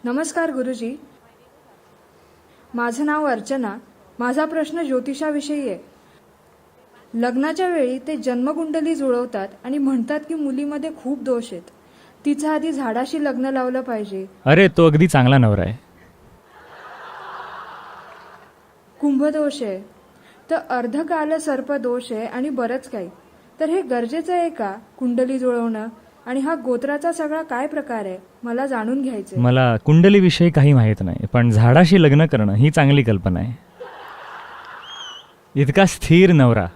नमस्कार गुरुजी. माझं नाव अर्चना. माझा प्रश्न ज्योतिषाविषयी आहे. लग्नाच्या वेळी ते जन्मकुंडली जुळवतात आणि म्हणतात की मुलीमध्ये खूप दोष आहेत. तिचं आधी झाडाशी लग्न लावलं पाहिजे. अरे तो अगदी चांगला नवरा आहे. कुंभदोष आहे, तर अर्धकाल सर्प दोष आहे आणि बरंच काही. तर हे गरजेचं आहे का कुंडली जुळवणं? आणि हा गोत्राचा सगळा काय प्रकार आहे मला जाणून घ्यायचं. मला कुंडलीविषयी काही माहीत नाही, पण झाडाशी लग्न करणं ही चांगली कल्पना आहे. इतका स्थिर नवरा.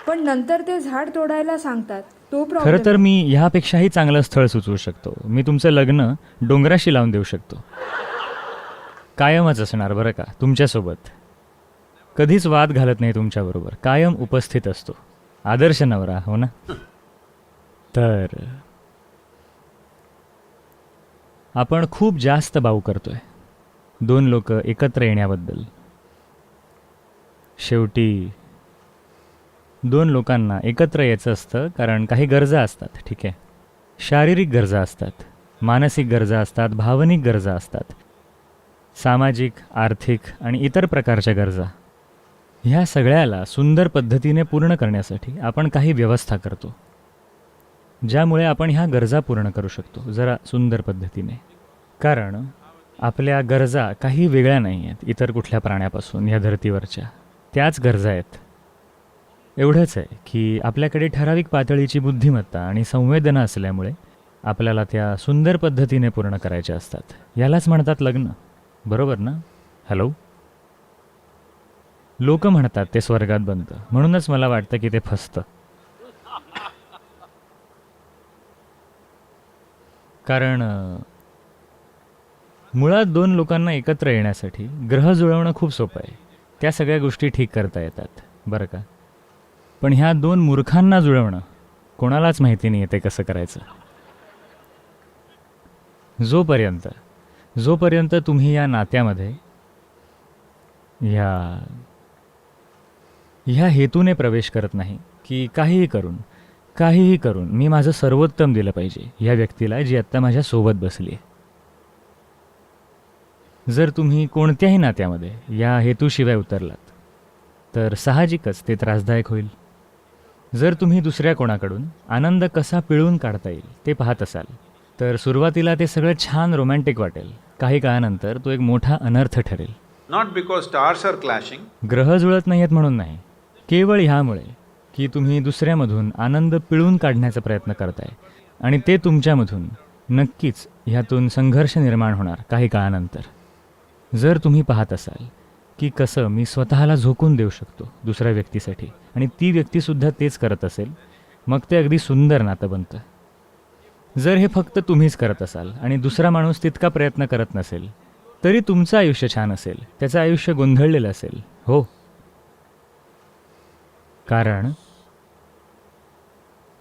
पण नंतर ते झाड तोडायला सांगतात, तो खरं प्रॉब्लेम. तर मी ह्यापेक्षाही चांगलं स्थळ सुचवू शकतो. मी तुमचं लग्न डोंगराशी लावून देऊ शकतो. कायमच असणार बरं का तुमच्यासोबत. कधीच वाद घालत नाही तुमच्याबरोबर, कायम उपस्थित असतो. आदर्श नवरा, हो ना? तर आपण खूप जास्त बाऊ करतोय दोन लोक एकत्र येण्याबद्दल. शेवटी दोन लोकांना एकत्र यायचं असतं कारण काही गरजा असतात. ठीक आहे, शारीरिक गरजा असतात, मानसिक गरजा असतात, भावनिक गरजा असतात, सामाजिक, आर्थिक आणि इतर प्रकारच्या गरजा. ह्या सगळ्याला सुंदर पद्धतीने पूर्ण करण्यासाठी आपण काही व्यवस्था करतो, ज्यामुळे आपण ह्या गरजा पूर्ण करू शकतो जरा सुंदर पद्धतीने. कारण आपल्या गरजा काही वेगळ्या नाही आहेत इतर कुठल्या प्राण्यापासून या धर्तीवरच्या. त्याच गरजा आहेत. एवढंच आहे की आपल्याकडे ठराविक पातळीची बुद्धिमत्ता आणि संवेदना असल्यामुळे आपल्याला त्या सुंदर पद्धतीने पूर्ण करायच्या असतात. यालाच म्हणतात लग्न, बरोबर ना? हॅलो. लोक म्हणतात ते स्वर्गात बनतं, म्हणूनच मला वाटतं की ते फसतं. कारण मुळात दोन लोकांना एकत्र येण्यासाठी ग्रह जुळवणं खूप सोपं आहे. त्या सगळ्या गोष्टी ठीक करता येतात बरं का. पण ह्या दोन मूर्खांना जुळवणं कोणालाच माहिती नाही आहे ते कसं करायचं. जोपर्यंत तुम्ही या नात्यामध्ये ह्या हेतूने प्रवेश करत नाही की काहीही करून मी माझं सर्वोत्तम दिलं पाहिजे ह्या व्यक्तीला जी आत्ता माझ्या सोबत बसली आहे. जर तुम्ही कोणत्याही नात्यामध्ये या हेतूशिवाय उतरलात तर साहजिकच ते त्रासदायक होईल. जर तुम्ही दुसऱ्या कोणाकडून आनंद कसा पिळून काढता येईल ते पाहत असाल तर सुरुवातीला ते सगळं छान रोमॅन्टिक वाटेल. काही काळानंतर तो एक मोठा अनर्थ ठरेल. Not because stars are clashing. ग्रह जुळत नाही आहेत म्हणून नाही, केवळ ह्यामुळे की तुम्ही दुसऱ्यामधून आनंद पिळून काढण्याचा प्रयत्न करताय आणि ते तुमच्यामधून नक्कीच ह्यातून संघर्ष निर्माण होणार काही काळानंतर. जर तुम्ही पाहत असाल की कसं मी स्वतःला झोकून देऊ शकतो दुसऱ्या व्यक्तीसाठी आणि ती व्यक्तीसुद्धा तेच करत असेल, मग ते अगदी सुंदर नातं बनतं. जर हे फक्त तुम्हीच करत असाल आणि दुसरा माणूस तितका प्रयत्न करत नसेल तरी तुमचं आयुष्य छान असेल, त्याचं आयुष्य गोंधळलेलं असेल. हो, कारण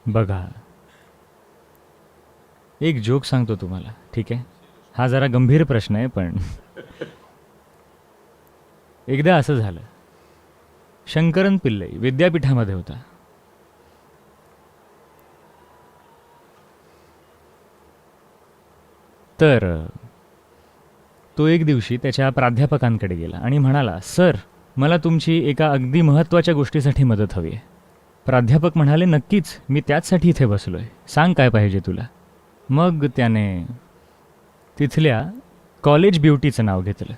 बघा, एक जोक सांगतो तुम्हाला, ठीक आहे? हा जरा गंभीर प्रश्न आहे, पण एकदा असं झालं, शंकरन पिल्लई विद्यापीठामध्ये होता. तर तो एक दिवशी त्याच्या प्राध्यापकांकडे गेला आणि म्हणाला, सर, मला तुमची एका अगदी महत्त्वाच्या गोष्टीसाठी मदत हवी आहे. प्राध्यापक म्हणाले, नक्कीच, मी त्याचसाठी इथे बसलो आहे, सांग काय पाहिजे तुला. मग त्याने तिथल्या कॉलेज ब्युटीचं नाव घेतलं,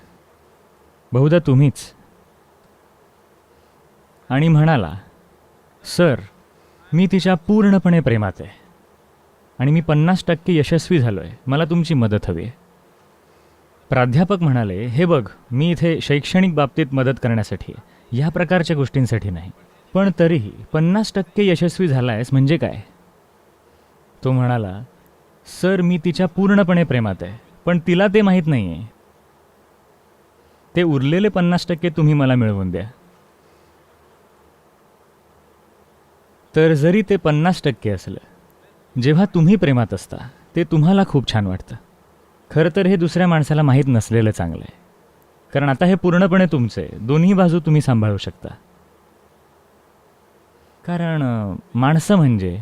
बहुधा तुम्हीच, आणि म्हणाला, सर, मी तिच्या पूर्णपणे प्रेमात आहे आणि मी 50% यशस्वी झालो आहे, मला तुमची मदत हवी आहे. प्राध्यापक म्हणाले, हे बघ, मी इथे शैक्षणिक बाबतीत मदत करण्यासाठी आहे, या प्रकारच्या गोष्टींसाठी नाही, पण तरीही 50% यशस्वी झाला आहेस म्हणजे काय? तो म्हणाला, सर, मी तिच्या पूर्णपणे प्रेमात आहे, पण तिला ते माहीत नाही आहे. ते उरलेले 50% तुम्ही मला मिळवून द्या. तर जरी ते 50% असलं, जेव्हा तुम्ही प्रेमात असता ते तुम्हाला खूप छान वाटतं. खरं तर हे दुसऱ्या माणसाला माहीत नसलेलं चांगलं आहे, कारण आता हे पूर्णपणे तुमचं आहे. दोन्ही बाजू तुम्ही सांभाळू शकता. कारण माणसं म्हणजे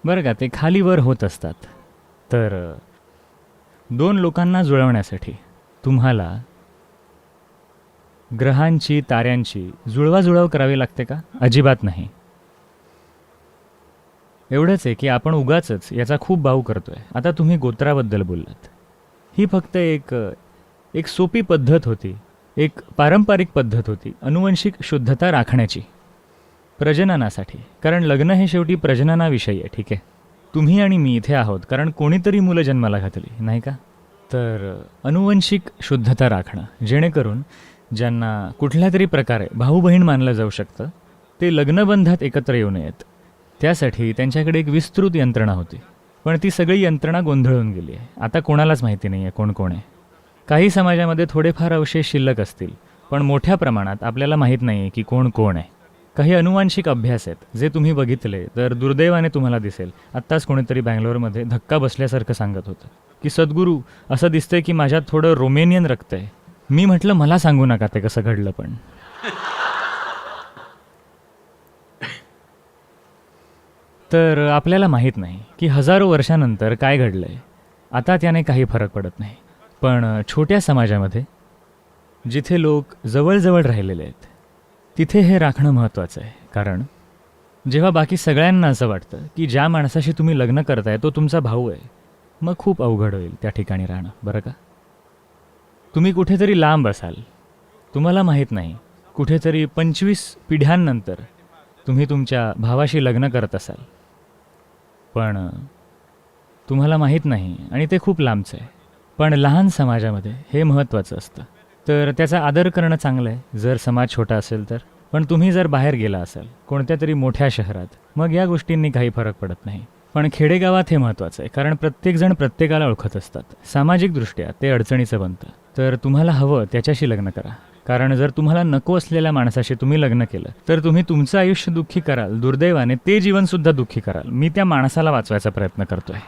बरं का, ते खाली वर होत असतात. तर दोन लोकांना जुळवण्यासाठी तुम्हाला ग्रहांची, ताऱ्यांची जुळवाजुळव करावी लागते का? अजिबात नाही. एवढंच आहे की आपण उगाचच याचा खूप बाऊ करतोय. आता तुम्ही गोत्राबद्दल बोललात. ही फक्त एक सोपी पद्धत होती, एक पारंपरिक पद्धत होती अनुवंशिक शुद्धता राखण्याची प्रजननासाठी. कारण लग्न हे शेवटी प्रजननाविषयी आहे, ठीक आहे. तुम्ही आणि मी इथे आहोत कारण कोणीतरी मुलं जन्माला घातली, नाही का? तर अनुवंशिक शुद्धता राखणं, जेणेकरून ज्यांना कुठल्या तरी प्रकारे भाऊ बहीण मानलं जाऊ शकतं ते लग्नबंधात एकत्र येऊ नयेत, त्यासाठी त्यांच्याकडे एक विस्तृत यंत्रणा होती. पण ती सगळी यंत्रणा गोंधळून गेली आहे. आता कोणालाच माहिती नाही आहे कोण कोण आहे. काही समाजामध्ये थोडेफार अवशेष शिल्लक असतील, पण मोठ्या प्रमाणात आपल्याला माहीत नाही आहे की कोण कोण आहे. काही अनुवांशिक अभ्यास आहेत जे तुम्ही बघितले तर दुर्दैवाने तुम्हाला दिसेल. आत्ताच कोणीतरी बँगलोरमध्ये धक्का बसल्यासारखं सांगत होतं की सद्गुरू, असं दिसतंय की माझ्यात थोडं रोमेनियन रक्त आहे. मी म्हटलं मला सांगू नका ते कसं घडलं. पण तर आपल्याला माहीत नाही की हजारो वर्षानंतर काय घडलं आहे. आता त्याने काही फरक पडत नाही. पण छोट्या समाजामध्ये जिथे लोक जवळजवळ राहिलेले आहेत तिथे हे राखणं महत्त्वाचं आहे. कारण जेव्हा बाकी सगळ्यांना असं वाटतं की ज्या माणसाशी तुम्ही लग्न करताय तो तुमचा भाऊ आहे, मग खूप अवघड होईल त्या ठिकाणी राहणं, बरं का? तुम्ही कुठेतरी लांब असाल, तुम्हाला माहीत नाही, कुठेतरी 25 पिढ्यांनंतर तुम्ही तुमच्या भावाशी लग्न करत असाल, पण तुम्हाला माहीत नाही आणि ते खूप लांबचं आहे. पण लहान समाजामध्ये हे महत्त्वाचं असतं. तर त्याचा आदर करणं चांगलं आहे जर समाज छोटा असेल तर. पण तुम्ही जर बाहेर गेला असाल कोणत्या तरी मोठ्या शहरात, मग या गोष्टींनी काही फरक पडत नाही. पण खेडेगावात हे महत्त्वाचं आहे कारण प्रत्येकजण प्रत्येकाला ओळखत असतात. सामाजिकदृष्ट्या ते अडचणीचं बनतं. तर तुम्हाला हवं त्याच्याशी लग्न करा. कारण जर तुम्हाला नको असलेल्या माणसाशी तुम्ही लग्न केलं तर तुम्ही तुमचं आयुष्य दुःखी कराल, दुर्दैवाने ते जीवनसुद्धा दुःखी कराल. मी त्या माणसाला वाचवायचा प्रयत्न करतोय.